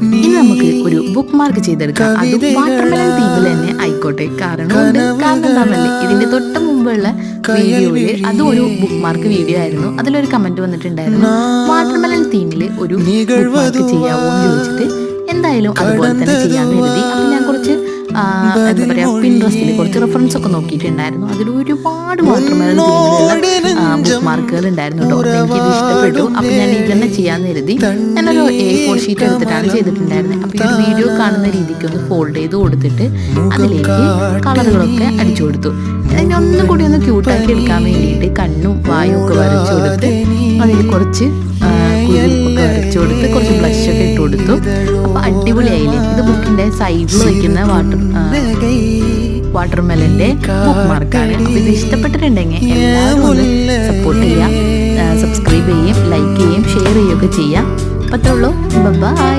ഇനി നമുക്ക് ഒരു ബുക്ക് മാർക്ക് ചെയ്തെടുക്കാം. അത് വാട്ടർമെലൺ തീമിൽ തന്നെ ആയിക്കോട്ടെ. കാരണം എന്താണല്ലേ, ഇതിന്റെ തൊട്ട് മുമ്പുള്ള വീഡിയോയില് അതും ഒരു ബുക്ക് മാർക്ക് വീഡിയോ ആയിരുന്നു. അതിലൊരു കമന്റ് വന്നിട്ടുണ്ടായിരുന്നു, വാട്ടർമെലൺ തീമിൽ ഒരു ബുക്ക് മാർക്ക് ചെയ്യാവോ എന്ന് ചോദിച്ചിട്ട്. എന്തായാലും അതുപോലെ തന്നെ ചെയ്യാമെന്ന് കരുതി. അപ്പം ഞാൻ കുറച്ച് എന്താ പറയുക, പിൻട്രസ്റ്റിൽ കുറച്ച് റെഫറൻസ് ഒക്കെ നോക്കിയിട്ടുണ്ടായിരുന്നു. അതിൽ ഒരുപാട് വാട്ടർമെലൺ തീമിലുള്ള ബുക്ക് മാർക്കുകൾ ഉണ്ടായിരുന്നു കേട്ടോ. എനിക്കിത് ഇഷ്ടപ്പെട്ടു. അപ്പം ഞാൻ ഇത് തന്നെ ചെയ്യാമെന്ന് കരുതി. ഞാനൊരു A4 ഷീറ്റ് എടുത്തിട്ടാണ് ചെയ്തിട്ടുണ്ടായിരുന്നത്. അപ്പോൾ ഈ ഒരു വീഡിയോ കാണുന്ന രീതിക്ക് ഒന്ന് ഫോൾഡ് ചെയ്ത് കൊടുത്തിട്ട് അതിലേക്ക് കളറുകളൊക്കെ അടിച്ചു കൊടുത്തു. അതിനെ ഒന്നും കൂടി ഒന്ന് ക്യൂട്ടാക്കി എടുക്കാൻ വേണ്ടിയിട്ട് കണ്ണും വായും ഒക്കെ വരച്ചു കൊടുത്ത് അതിൽ കുറച്ച് കുരുവൊക്കെ വരച്ചു കൊടുത്ത് കുറച്ച് ബ്ലഷൊക്കെ ഇട്ട് കൊടുത്തു. അപ്പോൾ അടിപൊളിയായില്ലേ. ഇത് ബുക്കിൻ്റെ സൈഡിൽ വയ്ക്കുന്ന വാട്ടർമെലൻ്റെ ബുക്ക് മാർക്കാണ്. അപ്പോൾ ഇത് ഇഷ്ടപ്പെട്ടിട്ടുണ്ടെങ്കിൽ എല്ലാവരും ഒന്ന് സപ്പോർട്ട് ചെയ്യാം, സബ്സ്ക്രൈബ് ചെയ്യുകയും ലൈക്ക് ചെയ്യുകയും ഷെയർ ചെയ്യുകയൊക്കെ ചെയ്യാം. അപ്പോൾ അത്രേ ഉള്ളൂ. ബൈ.